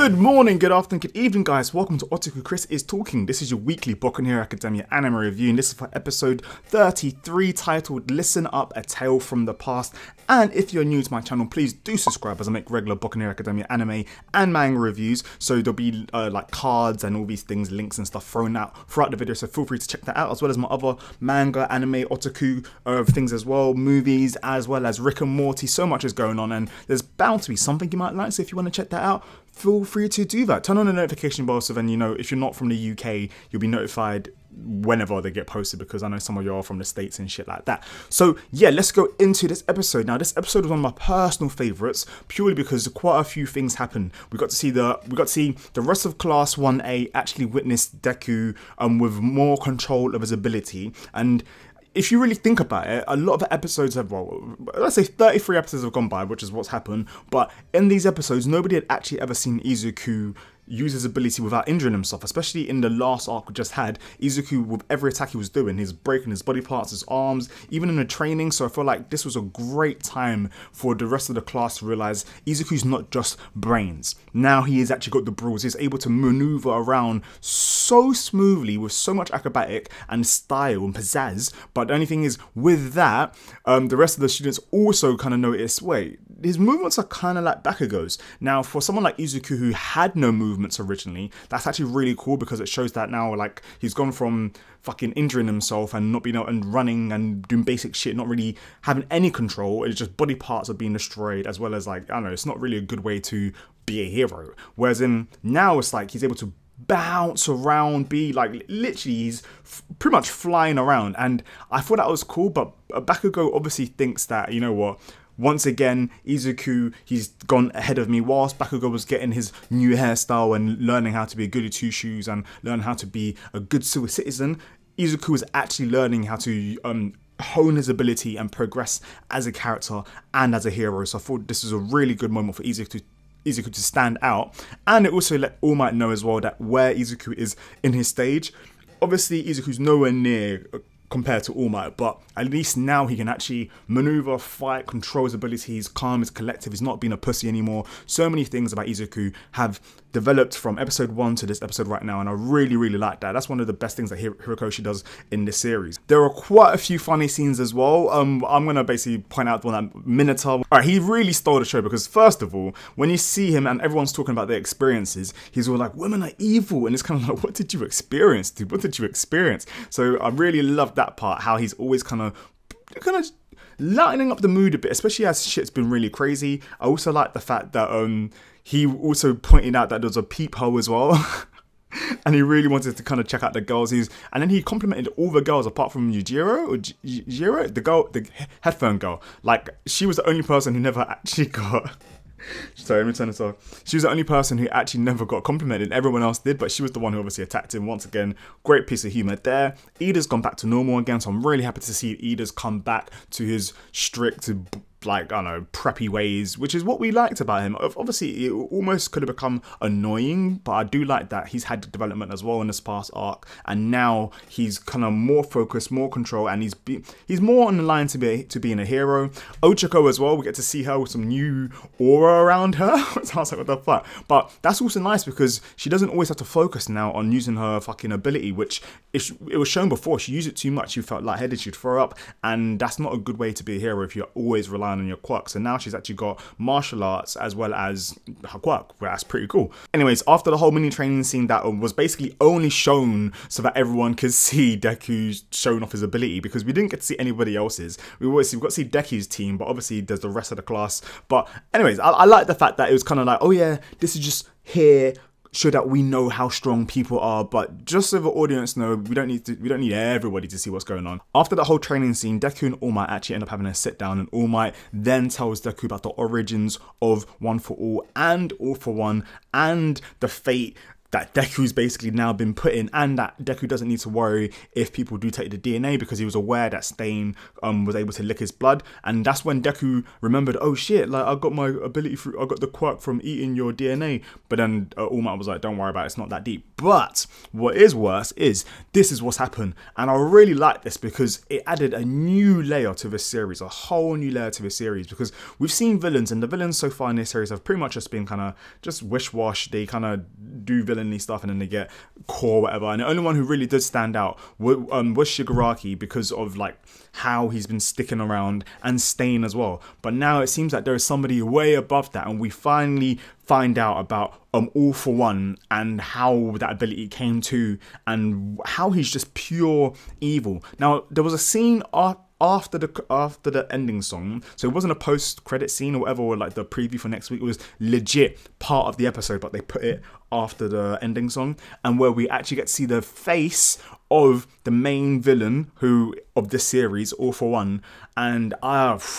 Good morning, good afternoon, good evening, guys. Welcome to Otaku Chris is Talking. This is your weekly Boku no Hero Acaemia anime review, and this is for episode 33, titled Listen Up, A Tale from the Past. And if you're new to my channel, please do subscribe as I make regular Boku no Hero Acaemia anime and manga reviews. So there'll be like cards and all these things, links and stuff thrown out throughout the video. So feel free to check that out, as well as my other manga, anime, otaku things as well, movies, as well as Rick and Morty. So much is going on, and there's bound to be something you might like. So if you want to check that out, feel free to do that. Turn on the notification bell so then, you know, if you're not from the UK, you'll be notified whenever they get posted, because I know some of you are from the States and shit like that. So yeah, let's go into this episode. Now, this episode was one of my personal favorites purely because quite a few things happened. We got to see the rest of Class 1A actually witness Deku with more control of his ability. And if you really think about it, a lot of the episodes have, well, let's say 33 episodes have gone by, which is what's happened. But in these episodes, nobody had actually ever seen Izuku use his ability without injuring himself, especially in the last arc we just had. Izuku, with every attack he was doing, he's breaking his body parts, his arms, even in the training. So I feel like this was a great time for the rest of the class to realize Izuku's not just brains. Now he has actually got the bruise. He's able to maneuver around so smoothly with so much acrobatic and style and pizzazz. But the only thing is, with that, the rest of the students also kind of noticed, wait, his movements are kind of like Bakugo's. Now, for someone like Izuku who had no movements originally, that's actually really cool, because it shows that now, like, he's gone from fucking injuring himself and not being able and running and doing basic shit, not really having any control. It's just body parts are being destroyed, as well as, like, I don't know, it's not really a good way to be a hero. Whereas in now, it's like he's able to bounce around, be like, literally he's pretty much flying around. And I thought that was cool, but Bakugo obviously thinks that, you know what, once again, Izuku, he's gone ahead of me. Whilst Bakugo was getting his new hairstyle and learning how to be a goody two-shoes and learn how to be a good citizen, Izuku was actually learning how to hone his ability and progress as a character and as a hero. So I thought this was a really good moment for Izuku to stand out. And it also let All Might know as well that where Izuku is in his stage. Obviously, Izuku's nowhere near compared to All Might, but at least now he can actually maneuver, fight, control his abilities, calm, his collective, he's not being a pussy anymore. So many things about Izuku have developed from episode 1 to this episode right now, and I really, really like that. That's one of the best things that Hirokoshi does in this series. There are quite a few funny scenes as well. I'm gonna basically point out the one that Minotaur, alright, he really stole the show, because first of all, when you see him and everyone's talking about their experiences, he's all like, women are evil, and it's kind of like, what did you experience, dude? What did you experience? So I really love that part, how he's always kind of lightening up the mood a bit, especially as shit's been really crazy. I also like the fact that he also pointed out that there was a peephole as well. And he really wanted to kind of check out the girls. And then he complimented all the girls apart from Yujiro, the girl, the headphone girl. Like, she was the only person who never actually got... Sorry, let me turn this off. She was the only person who actually never got complimented. Everyone else did, but she was the one who obviously attacked him. Once again, great piece of humour there. Ida's gone back to normal again, so I'm really happy to see Ida's come back to his strict, like, I don't know, preppy ways, which is what we liked about him. Obviously, it almost could have become annoying, but I do like that he's had development as well in this past arc, and now he's kind of more focused, more control, and he's more on the line to being a hero. Ochako as well, we get to see her with some new aura around her. So I was like, what the fuck? But that's also nice, because she doesn't always have to focus now on using her fucking ability, which it was shown before. She used it too much, she felt lightheaded, she'd throw up, and that's not a good way to be a hero if you're always relying on your quirk. So now she's actually got martial arts as well as her quirk. Well, that's pretty cool. Anyways, after the whole mini training scene that was basically only shown so that everyone could see Deku showing off his ability, because we didn't get to see anybody else's. We've got to see Deku's team, but obviously there's the rest of the class. But anyways, I like the fact that it was kind of like, oh yeah, this is just here, show that we know how strong people are, but just so the audience know, we don't need everybody to see what's going on. After the whole training scene, Deku and All Might actually end up having a sit down, and All Might then tells Deku about the origins of One for All and All for One, and the fate that Deku's basically now been put in, and that Deku doesn't need to worry if people do take the DNA, because he was aware that Stain was able to lick his blood. And that's when Deku remembered, oh shit, like I got my ability through, I got the quirk from eating your DNA. But then All Might was like, don't worry about it, it's not that deep. But what is worse is this is what's happened, and I really like this because it added a new layer to this series, a whole new layer to this series, because we've seen villains, and the villains so far in this series have pretty much just been kind of just wish-wash. They kind of do villainy stuff and then they get core whatever, and the only one who really did stand out was Shigaraki, because of like how he's been sticking around, and Stain as well. But now it seems like there is somebody way above that, and we finally find out about All For One and how that ability came to, and how he's just pure evil. Now there was a scene after the ending song, so it wasn't a post-credit scene or whatever, or like the preview for next week. It was legit part of the episode, but they put it after the ending song, and where we actually get to see the face of the main villain of this series, All For One. And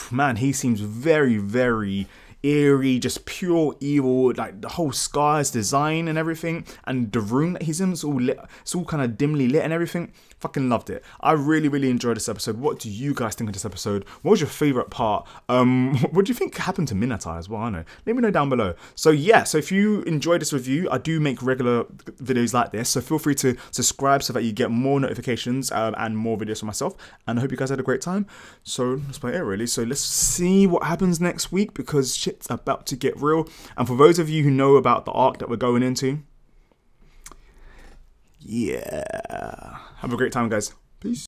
man, he seems very, very eerie, just pure evil. Like the whole Scar's design and everything, and the room that he's in, it's all lit, it's all kind of dimly lit and everything. Fucking loved it. I really, really enjoyed this episode. What do you guys think of this episode? What was your favorite part? What do you think happened to Minatai as well? I know, let me know down below. So yeah, so if you enjoyed this review, I do make regular videos like this, so feel free to subscribe so that you get more notifications and more videos from myself. And I hope you guys had a great time. So that's about it really. So let's see what happens next week, because shit's about to get real. And for those of you who know about the arc that we're going into, yeah, have a great time, guys. Peace.